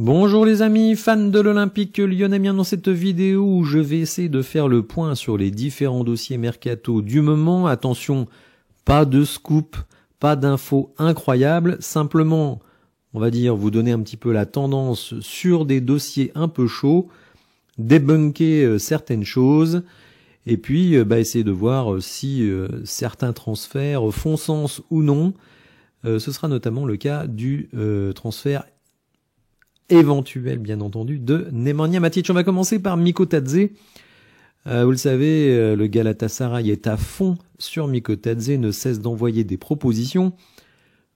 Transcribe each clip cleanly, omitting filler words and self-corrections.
Bonjour les amis, fans de l'Olympique Lyonnais, bien dans cette vidéo où je vais essayer de faire le point sur les différents dossiers mercato du moment. Attention, pas de scoop, pas d'infos incroyables, simplement, on va dire, vous donner un petit peu la tendance sur des dossiers un peu chauds, débunker certaines choses, et puis essayer de voir si certains transferts font sens ou non. Ce sera notamment le cas du transfert éventuel, bien entendu, de Nemanja Matic. On va commencer par Mikotadze. Vous le savez, le Galatasaray est à fond sur Mikotadze, ne cesse d'envoyer des propositions.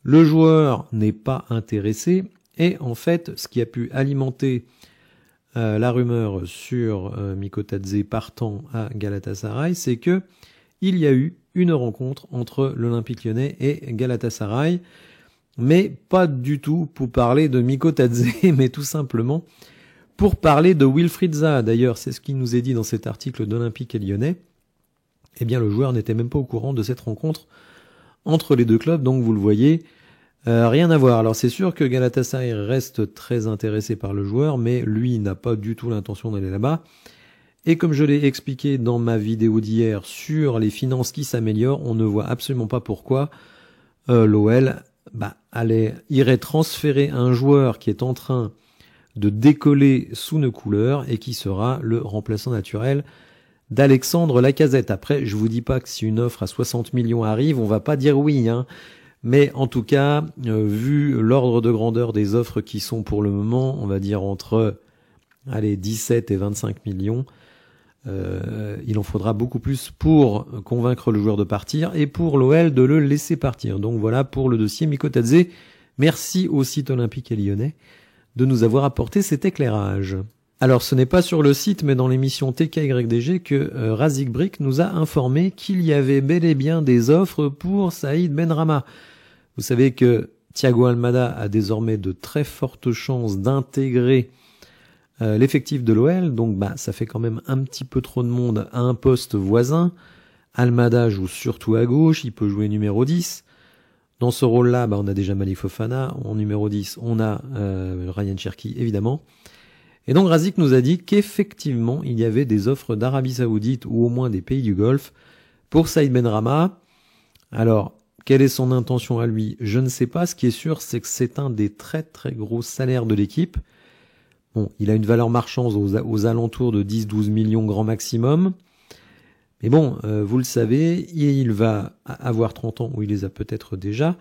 Le joueur n'est pas intéressé. Et en fait, ce qui a pu alimenter la rumeur sur Mikotadze partant à Galatasaray, c'est que il y a eu une rencontre entre l'Olympique Lyonnais et Galatasaray. Mais pas du tout pour parler de Mikotadze, mais tout simplement pour parler de Wilfried Zaha. D'ailleurs, c'est ce qui nous est dit dans cet article d'Olympique et Lyonnais. Eh bien, le joueur n'était même pas au courant de cette rencontre entre les deux clubs, donc vous le voyez, rien à voir. Alors c'est sûr que Galatasaray reste très intéressé par le joueur, mais lui n'a pas du tout l'intention d'aller là-bas. Et comme je l'ai expliqué dans ma vidéo d'hier sur les finances qui s'améliorent, on ne voit absolument pas pourquoi l'OL irait transférer un joueur qui est en train de décoller sous nos couleurs et qui sera le remplaçant naturel d'Alexandre Lacazette. Après, je vous dis pas que si une offre à 60 millions arrive, on va pas dire oui, hein. Mais en tout cas, vu l'ordre de grandeur des offres qui sont pour le moment, on va dire entre 17 et 25 millions, il en faudra beaucoup plus pour convaincre le joueur de partir et pour l'OL de le laisser partir. Donc voilà pour le dossier Mikotadze. Merci au site Olympique et Lyonnais de nous avoir apporté cet éclairage. Alors ce n'est pas sur le site mais dans l'émission TKYDG que Razik Brick nous a informé qu'il y avait bel et bien des offres pour Saïd Benrahma. Vous savez que Thiago Almada a désormais de très fortes chances d'intégrer l'effectif de l'OL, donc ça fait quand même un petit peu trop de monde à un poste voisin. Almada joue surtout à gauche, il peut jouer numéro 10. Dans ce rôle-là, on a déjà Malik Fofana. En numéro 10, on a Ryan Cherki, évidemment. Et donc Razik nous a dit qu'effectivement, il y avait des offres d'Arabie Saoudite ou au moins des pays du Golfe pour Saïd Benrahma. Alors, quelle est son intention à lui? Je ne sais pas. Ce qui est sûr, c'est que c'est un des très très gros salaires de l'équipe. Bon, il a une valeur marchande aux alentours de 10-12 millions grand maximum. Mais bon, vous le savez, il va avoir 30 ans, ou il les a peut-être déjà.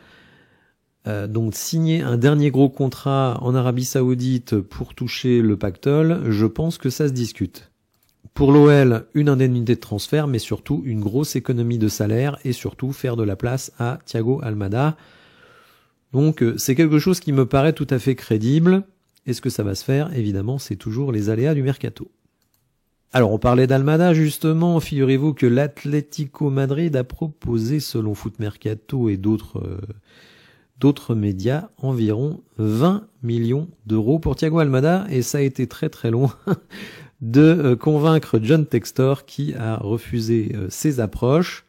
Donc signer un dernier gros contrat en Arabie Saoudite pour toucher le pactole, je pense que ça se discute. Pour l'OL, une indemnité de transfert, mais surtout une grosse économie de salaire et surtout faire de la place à Thiago Almada. Donc c'est quelque chose qui me paraît tout à fait crédible. Est-ce que ça va se faire? Évidemment, c'est toujours les aléas du mercato. Alors, on parlait d'Almada, justement. Figurez-vous que l'Atlético Madrid a proposé, selon Foot Mercato et d'autres médias, environ 20 millions d'euros pour Thiago Almada. Et ça a été très très long de convaincre John Textor qui a refusé ces approches.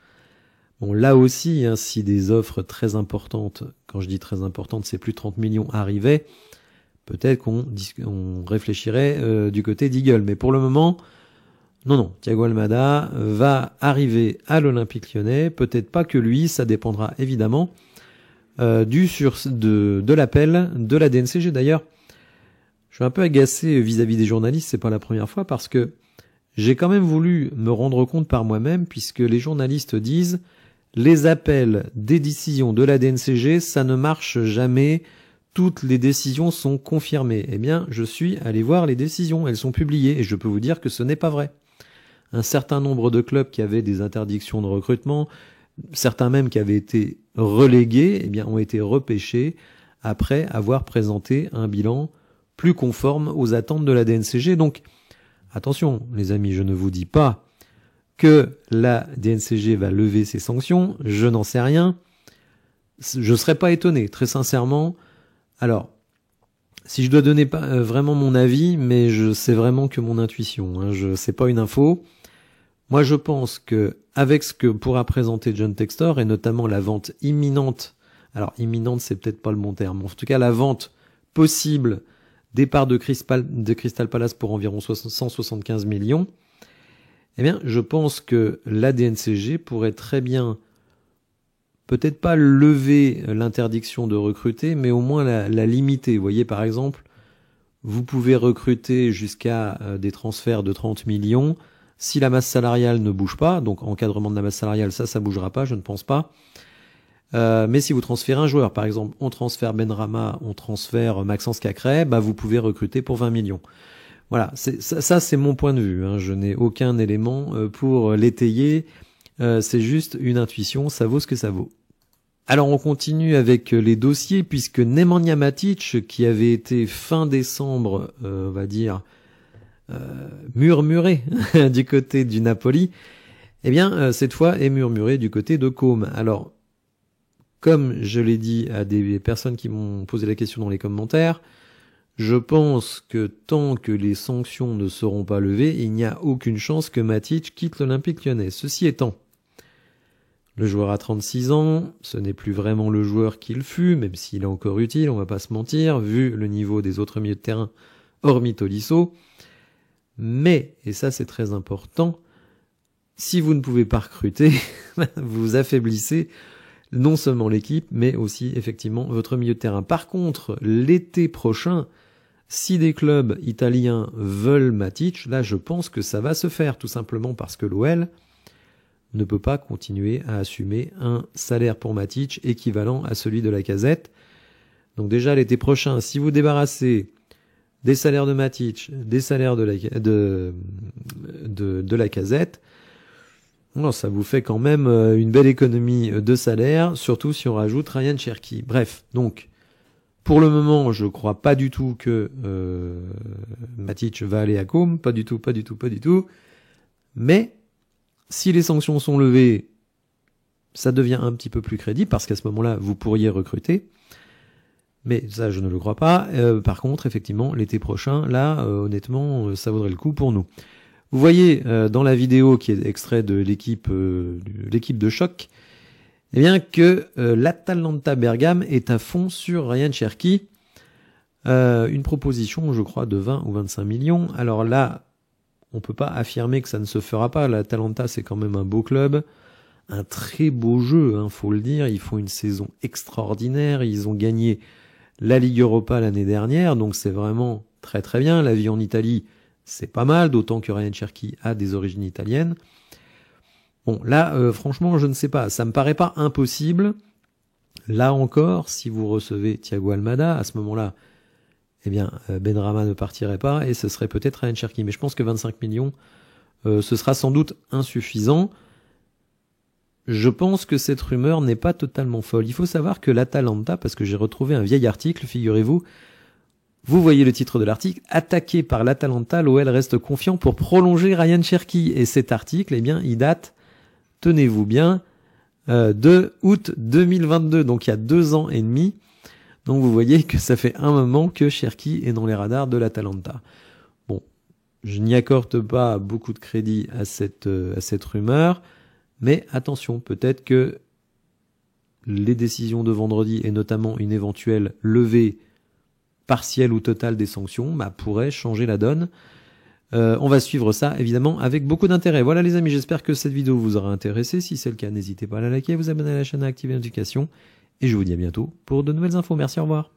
Bon, là aussi, si des offres très importantes, quand je dis très importantes, c'est plus de 30 millions arrivaient, peut-être qu'on réfléchirait du côté d'Eagle. Mais pour le moment, non. Thiago Almada va arriver à l'Olympique Lyonnais. Peut-être pas que lui, ça dépendra évidemment de l'appel de la DNCG. D'ailleurs, je suis un peu agacé vis-à-vis des journalistes, c'est pas la première fois, parce que j'ai quand même voulu me rendre compte par moi-même, puisque les journalistes disent les appels des décisions de la DNCG, ça ne marche jamais. Toutes les décisions sont confirmées. Eh bien, je suis allé voir les décisions. Elles sont publiées et je peux vous dire que ce n'est pas vrai. Un certain nombre de clubs qui avaient des interdictions de recrutement, certains même qui avaient été relégués, eh bien, ont été repêchés après avoir présenté un bilan plus conforme aux attentes de la DNCG. Donc, attention, les amis, je ne vous dis pas que la DNCG va lever ses sanctions. Je n'en sais rien. Je ne serais pas étonné, très sincèrement. Alors, si je dois donner vraiment mon avis, mais c'est vraiment que mon intuition, c'est pas une info. Moi, je pense que avec ce que pourra présenter John Textor et notamment la vente imminente, alors imminente, c'est peut-être pas le bon terme, en tout cas la vente possible départ de Crystal Palace pour environ 175 millions, eh bien, je pense que la DNCG pourrait très bien, peut-être pas lever l'interdiction de recruter, mais au moins la limiter. Vous voyez, par exemple, vous pouvez recruter jusqu'à des transferts de 30 millions. Si la masse salariale ne bouge pas, donc encadrement de la masse salariale, ça bougera pas, je ne pense pas. Mais si vous transférez un joueur, par exemple, on transfère Benrahma, on transfère Maxence Cacré, bah vous pouvez recruter pour 20 millions. Voilà, ça c'est mon point de vue. Hein. Je n'ai aucun élément pour l'étayer. C'est juste une intuition, ça vaut ce que ça vaut. Alors on continue avec les dossiers, puisque Nemanja Matic, qui avait été fin décembre, on va dire, murmuré du côté du Napoli, eh bien cette fois est murmuré du côté de Côme. Alors, comme je l'ai dit à des personnes qui m'ont posé la question dans les commentaires, je pense que tant que les sanctions ne seront pas levées, il n'y a aucune chance que Matic quitte l'Olympique Lyonnais. Ceci étant, le joueur a 36 ans, ce n'est plus vraiment le joueur qu'il fut, même s'il est encore utile, on va pas se mentir, vu le niveau des autres milieux de terrain, hormis Tolisso. Mais, et ça c'est très important, si vous ne pouvez pas recruter, vous affaiblissez non seulement l'équipe, mais aussi effectivement votre milieu de terrain. Par contre, l'été prochain, si des clubs italiens veulent Matic, là je pense que ça va se faire, tout simplement parce que l'OL ne peut pas continuer à assumer un salaire pour Matic équivalent à celui de Lacazette. Donc déjà l'été prochain, si vous débarrassez des salaires de Matic, des salaires de Lacazette, non, ça vous fait quand même une belle économie de salaire, surtout si on rajoute Ryan Cherki. Bref, donc, pour le moment, je crois pas du tout que Matic va aller à Côme, pas du tout. Mais, si les sanctions sont levées, ça devient un petit peu plus crédible, parce qu'à ce moment-là, vous pourriez recruter. Mais ça, je ne le crois pas. Par contre, effectivement, l'été prochain, là, honnêtement, ça vaudrait le coup pour nous. Vous voyez dans la vidéo qui est extrait de l'équipe de choc, eh bien que l'Atalanta Bergame est à fond sur Ryan Cherki. Une proposition, je crois, de 20 ou 25 millions. Alors là, on peut pas affirmer que ça ne se fera pas. L'Atalanta, c'est quand même un beau club, un très beau jeu, hein, faut le dire. Ils font une saison extraordinaire. Ils ont gagné la Ligue Europa l'année dernière, donc c'est vraiment très très bien. La vie en Italie, c'est pas mal, d'autant que Ryan Cherki a des origines italiennes. Bon, là, franchement, je ne sais pas. Ça me paraît pas impossible. Là encore, si vous recevez Thiago Almada, à ce moment-là, eh bien, Benrahma ne partirait pas et ce serait peut-être Ryan Cherki. Mais je pense que 25 millions, ce sera sans doute insuffisant. Je pense que cette rumeur n'est pas totalement folle. Il faut savoir que l'Atalanta, parce que j'ai retrouvé un vieil article, figurez-vous, vous voyez le titre de l'article, attaqué par l'Atalanta, l'OL reste confiant pour prolonger Ryan Cherki. Et cet article, eh bien, il date, tenez-vous bien, de août 2022, donc il y a 2 ans et demi. Donc vous voyez que ça fait un moment que Cherki est dans les radars de l'Atalanta. Bon, je n'y accorde pas beaucoup de crédit à cette rumeur, mais attention, peut-être que les décisions de vendredi, et notamment une éventuelle levée partielle ou totale des sanctions, pourrait changer la donne. On va suivre ça, évidemment, avec beaucoup d'intérêt. Voilà les amis, j'espère que cette vidéo vous aura intéressé. Si c'est le cas, n'hésitez pas à la liker, à vous abonner à la chaîne, à activer les notifications. Et je vous dis à bientôt pour de nouvelles infos. Merci, au revoir.